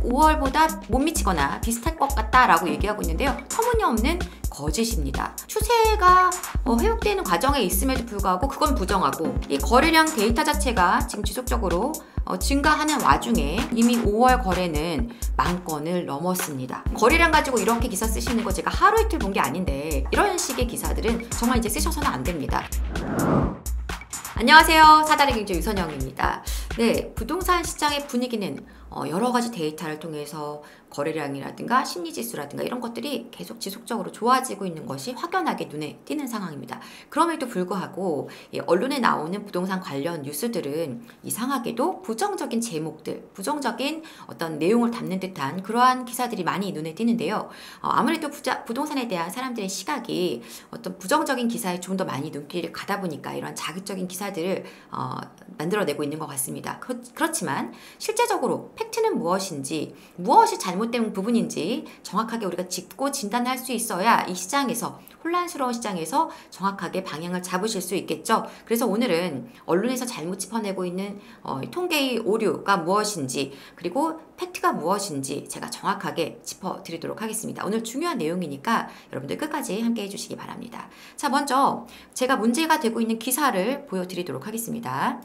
5월보다 못 미치거나 비슷할 것 같다라고 얘기하고 있는데요. 터무니없는 거짓입니다. 추세가 회복되는 과정에 있음에도 불구하고 그건 부정하고, 이 거래량 데이터 자체가 지금 지속적으로 증가하는 와중에 이미 5월 거래는 10,000건을 넘었습니다. 거래량 가지고 이렇게 기사 쓰시는 거 제가 하루 이틀 본 게 아닌데, 이런 식의 기사들은 정말 이제 쓰셔서는 안 됩니다. 안녕하세요. 사다리 경제 유선영입니다. 네, 부동산 시장의 분위기는 여러 가지 데이터를 통해서 거래량이라든가 심리지수라든가 이런 것들이 계속 지속적으로 좋아지고 있는 것이 확연하게 눈에 띄는 상황입니다. 그럼에도 불구하고 언론에 나오는 부동산 관련 뉴스들은 이상하게도 부정적인 제목들, 부정적인 어떤 내용을 담는 듯한 그러한 기사들이 많이 눈에 띄는데요. 아무래도 부동산에 대한 사람들의 시각이 어떤 부정적인 기사에 좀 더 많이 눈길을 가다 보니까 이런 자극적인 기사들을 만들어내고 있는 것 같습니다. 그렇지만 실제적으로 팩트는 무엇인지, 무엇이 잘못된 부분인지 정확하게 우리가 짚고 진단할 수 있어야 이 시장에서, 혼란스러운 시장에서 정확하게 방향을 잡으실 수 있겠죠. 그래서 오늘은 언론에서 잘못 짚어내고 있는 통계의 오류가 무엇인지, 그리고 팩트가 무엇인지 제가 정확하게 짚어드리도록 하겠습니다. 오늘 중요한 내용이니까 여러분들 끝까지 함께 해주시기 바랍니다. 자, 먼저 제가 문제가 되고 있는 기사를 보여드리도록 하겠습니다.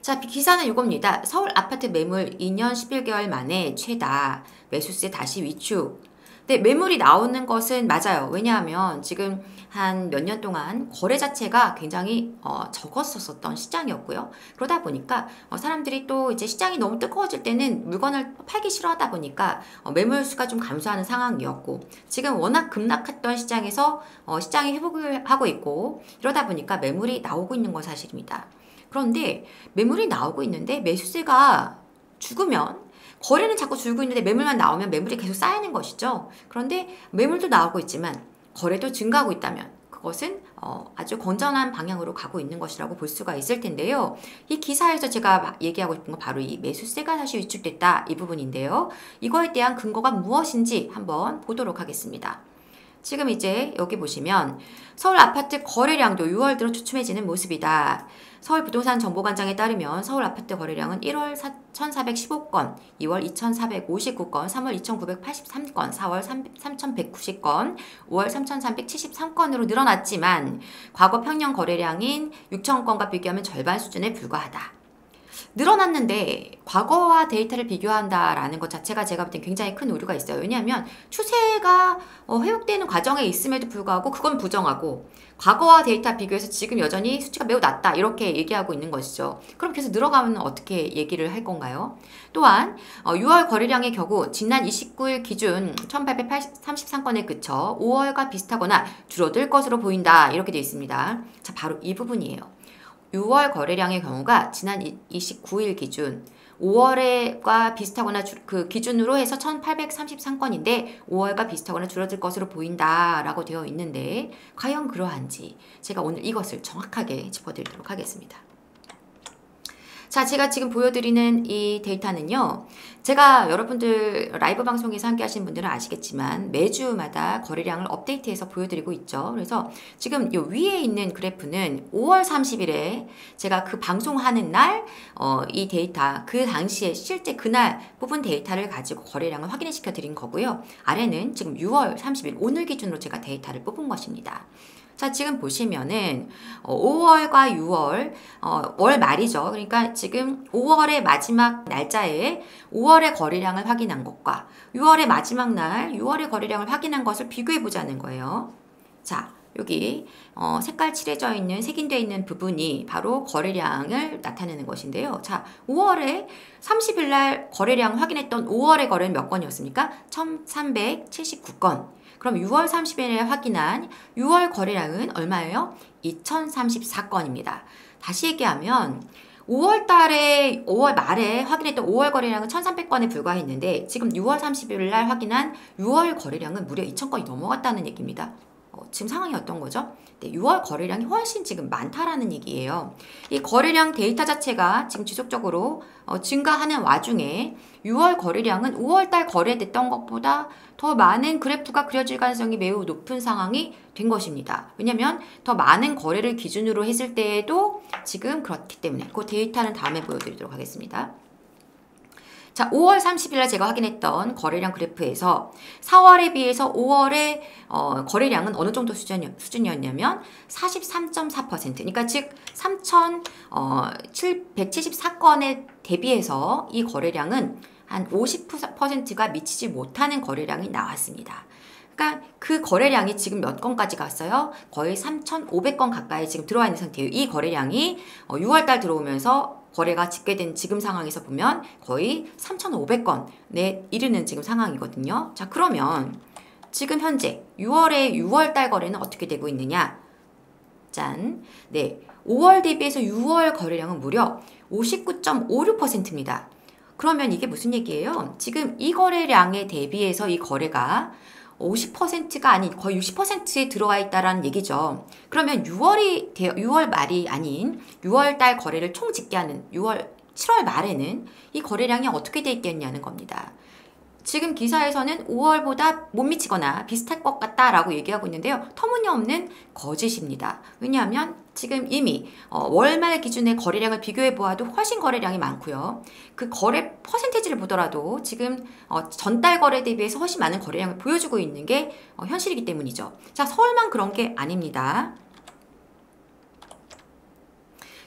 자, 기사는 이겁니다. 서울 아파트 매물 2년 11개월 만에 최다, 매수세 다시 위축. 네, 매물이 나오는 것은 맞아요. 왜냐하면 지금 한 몇 년 동안 거래 자체가 굉장히 적었었던 시장이었고요. 그러다 보니까 사람들이 또 이제 시장이 너무 뜨거워질 때는 물건을 팔기 싫어하다 보니까 매물 수가 좀 감소하는 상황이었고, 지금 워낙 급락했던 시장에서 시장이 회복을 하고 있고, 이러다 보니까 매물이 나오고 있는 건 사실입니다. 그런데 매물이 나오고 있는데 매수세가 죽으면, 거래는 자꾸 줄고 있는데 매물만 나오면 매물이 계속 쌓이는 것이죠. 그런데 매물도 나오고 있지만 거래도 증가하고 있다면 그것은 아주 건전한 방향으로 가고 있는 것이라고 볼 수가 있을 텐데요. 이 기사에서 제가 얘기하고 싶은 건 바로 이 매수세가 다시 위축됐다, 이 부분인데요. 이거에 대한 근거가 무엇인지 한번 보도록 하겠습니다. 지금 이제 여기 보시면 서울 아파트 거래량도 6월 들어 주춤해지는 모습이다. 서울부동산정보관장에 따르면 서울 아파트 거래량은 1월 1,415건, 2월 2,459건, 3월 2,983건, 4월 3,190건, 5월 3,373건으로 늘어났지만 과거 평년 거래량인 6,000건과 비교하면 절반 수준에 불과하다. 늘어났는데 과거와 데이터를 비교한다라는 것 자체가 제가 볼 땐 굉장히 큰 오류가 있어요. 왜냐하면 추세가 회복되는 과정에 있음에도 불구하고 그건 부정하고, 과거와 데이터 비교해서 지금 여전히 수치가 매우 낮다, 이렇게 얘기하고 있는 것이죠. 그럼 계속 늘어가면 어떻게 얘기를 할 건가요? 또한 6월 거래량의 경우 지난 29일 기준 1,833건에 그쳐 5월과 비슷하거나 줄어들 것으로 보인다, 이렇게 되어 있습니다. 자, 바로 이 부분이에요. 6월 거래량의 경우가 지난 29일 기준 5월과 비슷하거나 그 기준으로 해서 1,833건인데 5월과 비슷하거나 줄어들 것으로 보인다라고 되어 있는데, 과연 그러한지 제가 오늘 이것을 정확하게 짚어드리도록 하겠습니다. 자, 제가 지금 보여드리는 이 데이터는요, 제가 여러분들 라이브 방송에서 함께 하시는 분들은 아시겠지만 매주마다 거래량을 업데이트해서 보여드리고 있죠. 그래서 지금 이 위에 있는 그래프는 5월 30일에 제가 그 방송하는 날 이 데이터, 그 당시에 실제 그날 뽑은 데이터를 가지고 거래량을 확인시켜 드린 거고요. 아래는 지금 6월 30일 오늘 기준으로 제가 데이터를 뽑은 것입니다. 자, 지금 보시면은 5월과 6월, 월 말이죠. 그러니까 지금 5월의 마지막 날짜에 5월의 거래량을 확인한 것과 6월의 마지막 날 6월의 거래량을 확인한 것을 비교해 보자는 거예요. 자, 여기 색깔 칠해져 있는, 색인되어 있는 부분이 바로 거래량을 나타내는 것인데요. 자, 5월에 30일 날 거래량 확인했던 5월의 거래는 몇 건이었습니까? 1,379건. 그럼 6월 30일에 확인한 6월 거래량은 얼마예요? 2,034건입니다. 다시 얘기하면 5월 달에, 5월 말에 확인했던 5월 거래량은 1,300건에 불과했는데 지금 6월 30일 날 확인한 6월 거래량은 무려 2,000건이 넘어갔다는 얘기입니다. 지금 상황이 어떤 거죠? 네, 6월 거래량이 훨씬 지금 많다라는 얘기예요. 이 거래량 데이터 자체가 지금 지속적으로 증가하는 와중에 6월 거래량은 5월달 거래됐던 것보다 더 많은 그래프가 그려질 가능성이 매우 높은 상황이 된 것입니다. 왜냐하면 더 많은 거래를 기준으로 했을 때에도 지금 그렇기 때문에 그 데이터는 다음에 보여드리도록 하겠습니다. 자, 5월 30일날 제가 확인했던 거래량 그래프에서 4월에 비해서 5월의 거래량은 어느 정도 수준이었냐면 43.4%. 그러니까 즉 3,174건에 대비해서 이 거래량은 한 50%가 미치지 못하는 거래량이 나왔습니다. 그러니까 그 거래량이 지금 몇 건까지 갔어요? 거의 3,500건 가까이 지금 들어와 있는 상태예요. 이 거래량이 6월달 들어오면서 거래가 집계된 지금 상황에서 보면 거의 3,500건에 이르는 지금 상황이거든요. 자, 그러면 지금 현재 6월달 거래는 어떻게 되고 있느냐? 짠. 네. 5월 대비해서 6월 거래량은 무려 59.56%입니다. 그러면 이게 무슨 얘기예요? 지금 이 거래량에 대비해서 이 거래가 50%가 아닌 거의 60%에 들어와 있다라는 얘기죠. 그러면 6월 말이 아닌 6월 달 거래를 총 집계하는 7월 말에는 이 거래량이 어떻게 돼 있겠냐는 겁니다. 지금 기사에서는 5월보다 못 미치거나 비슷할 것 같다라고 얘기하고 있는데요. 터무니없는 거짓입니다. 왜냐하면 지금 이미 월말 기준의 거래량을 비교해 보아도 훨씬 거래량이 많고요. 그 거래 퍼센테이지를 보더라도 지금 전달 거래 대비해서 훨씬 많은 거래량을 보여주고 있는 게 현실이기 때문이죠. 자, 서울만 그런 게 아닙니다.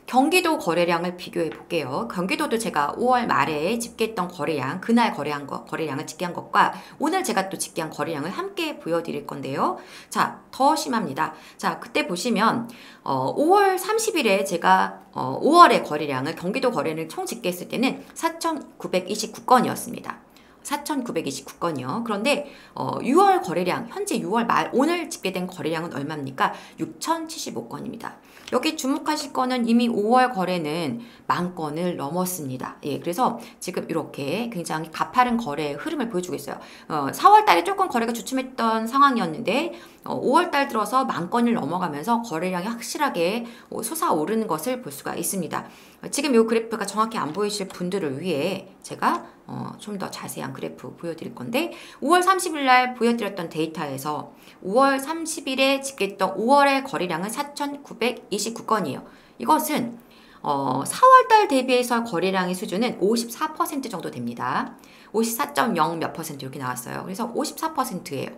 경기도 거래량을 비교해 볼게요. 경기도도 제가 5월 말에 집계했던 거래량, 그날 거래량을 집계한 것과 오늘 제가 또 집계한 거래량을 함께 보여드릴 건데요. 자, 더 심합니다. 자, 그때 보시면 5월 30일에 제가 5월의 거래량을 경기도 거래를 총 집계했을 때는 4,929건이었습니다. 4,929건이요. 그런데 6월 거래량, 현재 6월 말 오늘 집계된 거래량은 얼마입니까? 6,075건입니다. 여기 주목하실 거는 이미 5월 거래는 10,000건을 넘었습니다. 예, 그래서 지금 이렇게 굉장히 가파른 거래의 흐름을 보여주고 있어요. 4월 달에 조금 거래가 주춤했던 상황이었는데 5월 달 들어서 10,000건을 넘어가면서 거래량이 확실하게 솟아오르는 것을 볼 수가 있습니다. 지금 이 그래프가 정확히 안 보이실 분들을 위해 제가 좀 더 자세한 그래프 보여드릴 건데 5월 30일 날 보여드렸던 데이터에서 5월 30일에 집계했던 5월의 거래량은 4,929건이에요. 이것은 4월달 대비해서 거래량의 수준은 54% 정도 됩니다. 54.0 몇 퍼센트 이렇게 나왔어요. 그래서 54%예요.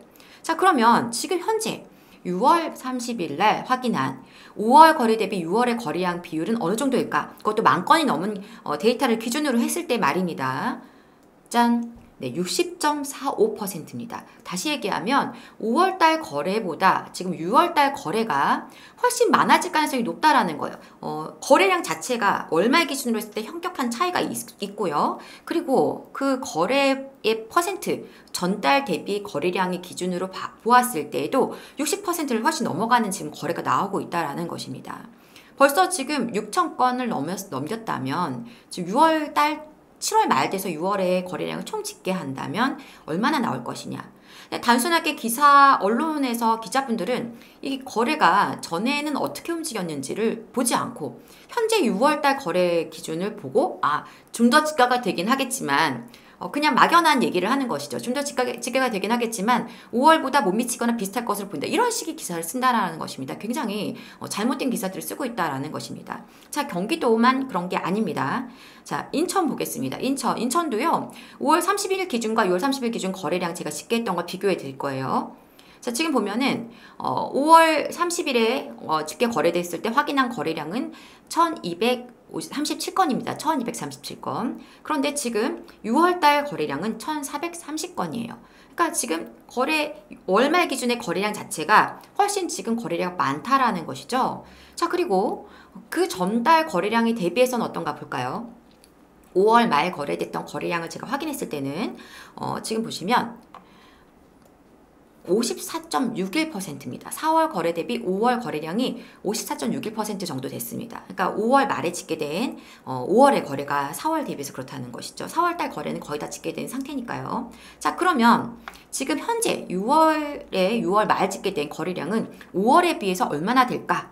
자, 그러면 지금 현재 6월 30일 날 확인한 5월 거래 대비 6월의 거래량 비율은 어느 정도일까? 그것도 10,000건이 넘은 데이터를 기준으로 했을 때 말입니다. 짠! 네, 60.45%입니다. 다시 얘기하면 5월달 거래보다 지금 6월달 거래가 훨씬 많아질 가능성이 높다라는 거예요. 거래량 자체가 월말 기준으로 했을 때 현격한 차이가 있고요. 그리고 그 거래의 퍼센트, 전달 대비 거래량의 기준으로 보았을 때에도 60%를 훨씬 넘어가는 지금 거래가 나오고 있다라는 것입니다. 벌써 지금 6,000건을 넘겼다면 지금 6월달 7월 말 돼서 6월에 거래량을 총 집계한다면 얼마나 나올 것이냐. 단순하게 언론에서 기자분들은 이 거래가 전에는 어떻게 움직였는지를 보지 않고 현재 6월달 거래 기준을 보고 좀 더 집계가 되긴 하겠지만 그냥 막연한 얘기를 하는 것이죠. 좀 더 집계가 되긴 하겠지만 5월보다 못 미치거나 비슷할 것으로 보인다. 이런 식의 기사를 쓴다라는 것입니다. 굉장히 잘못된 기사들을 쓰고 있다라는 것입니다. 자, 경기도만 그런 게 아닙니다. 자, 인천 보겠습니다. 인천도요. 5월 30일 기준과 6월 30일 기준 거래량 제가 집계했던 거 비교해 드릴 거예요. 자, 지금 보면은 5월 30일에 집계 거래됐을 때 확인한 거래량은 1,237건입니다. 1,237건. 그런데 지금 6월달 거래량은 1,430건이에요. 그러니까 지금 월말 기준의 거래량 자체가 훨씬 지금 거래량이 많다라는 것이죠. 자, 그리고 그 전달 거래량에 대비해서는 어떤가 볼까요? 5월 말 거래됐던 거래량을 제가 확인했을 때는 지금 보시면 54.61%입니다. 4월 거래 대비 5월 거래량이 54.61% 정도 됐습니다. 그러니까 5월 말에 집계된 5월의 거래가 4월 대비해서 그렇다는 것이죠. 4월달 거래는 거의 다 집계된 상태니까요. 자, 그러면 지금 현재 6월 말 집계된 거래량은 5월에 비해서 얼마나 될까?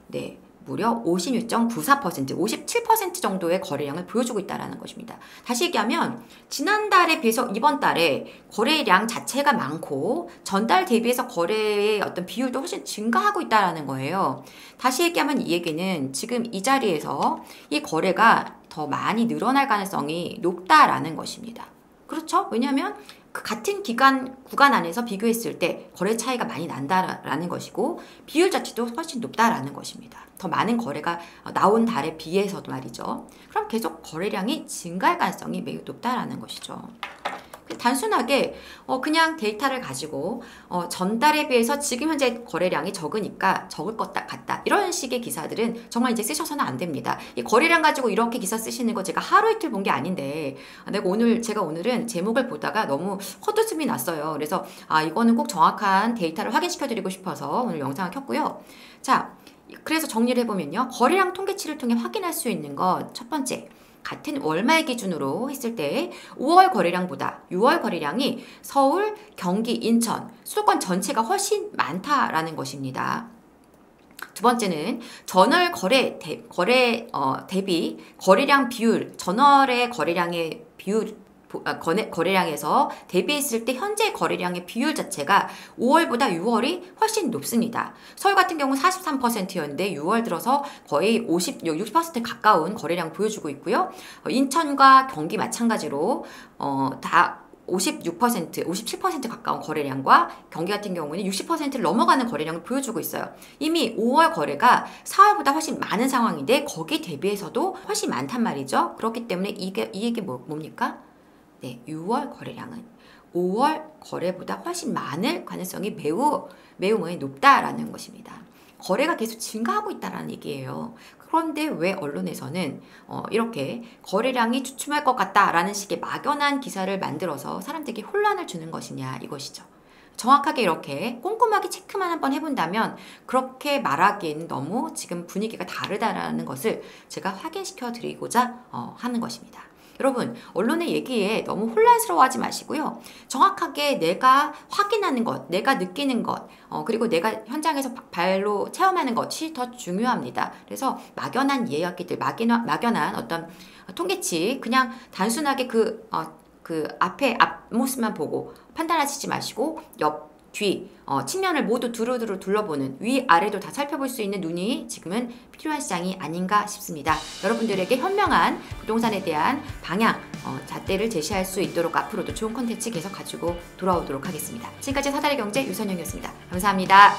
네, 무려 56.94%, 57% 정도의 거래량을 보여주고 있다는 것입니다. 다시 얘기하면 지난달에 비해서 이번 달에 거래량 자체가 많고 전달 대비해서 거래의 어떤 비율도 훨씬 증가하고 있다는 거예요. 다시 얘기하면 이 얘기는 지금 이 자리에서 이 거래가 더 많이 늘어날 가능성이 높다라는 것입니다. 그렇죠? 왜냐하면 그 같은 구간 안에서 비교했을 때 거래 차이가 많이 난다라는 것이고 비율 자체도 훨씬 높다라는 것입니다. 더 많은 거래가 나온 달에 비해서도 말이죠. 그럼 계속 거래량이 증가할 가능성이 매우 높다라는 것이죠. 단순하게 그냥 데이터를 가지고 전달에 비해서 지금 현재 거래량이 적으니까 적을 것 같다 이런 식의 기사들은 정말 이제 쓰셔서는 안 됩니다. 이 거래량 가지고 이렇게 기사 쓰시는 거 제가 하루 이틀 본 게 아닌데 제가 오늘은 제목을 보다가 너무 헛웃음이 났어요. 그래서 이거는 꼭 정확한 데이터를 확인시켜 드리고 싶어서 오늘 영상을 켰고요. 자, 그래서 정리를 해보면요, 거래량 통계치를 통해 확인할 수 있는 것 첫 번째, 같은 월말 기준으로 했을 때 5월 거래량보다 6월 거래량이 서울, 경기, 인천, 수도권 전체가 훨씬 많다라는 것입니다. 두 번째는 전월 대비 거래량 비율, 전월의 거래량의 비율, 거래량에서 대비했을 때 현재 거래량의 비율 자체가 5월보다 6월이 훨씬 높습니다. 서울 같은 경우 43%였는데 6월 들어서 거의 60% 가까운 거래량 보여주고 있고요. 인천과 경기 마찬가지로 다 56%, 57% 가까운 거래량과 경기 같은 경우는 60%를 넘어가는 거래량을 보여주고 있어요. 이미 5월 거래가 4월보다 훨씬 많은 상황인데 거기 대비해서도 훨씬 많단 말이죠. 그렇기 때문에 이 얘기 뭡니까? 네, 6월 거래량은 5월 거래보다 훨씬 많을 가능성이 매우 높다라는 것입니다. 거래가 계속 증가하고 있다는 얘기예요. 그런데 왜 언론에서는 이렇게 거래량이 주춤할 것 같다라는 식의 막연한 기사를 만들어서 사람들에게 혼란을 주는 것이냐 이것이죠. 정확하게 이렇게 꼼꼼하게 체크만 한번 해본다면 그렇게 말하기에는 너무 지금 분위기가 다르다라는 것을 제가 확인시켜 드리고자 하는 것입니다. 여러분, 언론의 얘기에 너무 혼란스러워하지 마시고요. 정확하게 내가 확인하는 것, 내가 느끼는 것, 그리고 내가 현장에서 발로 체험하는 것이 더 중요합니다. 그래서 막연한 이야기들, 막연한 어떤 통계치, 그냥 단순하게 그 앞모습만 보고 판단하시지 마시고 뒤, 측면을 모두 두루두루 둘러보는 위아래도 다 살펴볼 수 있는 눈이 지금은 필요한 시장이 아닌가 싶습니다. 여러분들에게 현명한 부동산에 대한 방향, 잣대를 제시할 수 있도록 앞으로도 좋은 콘텐츠 계속 가지고 돌아오도록 하겠습니다. 지금까지 사다리경제 유선영이었습니다. 감사합니다.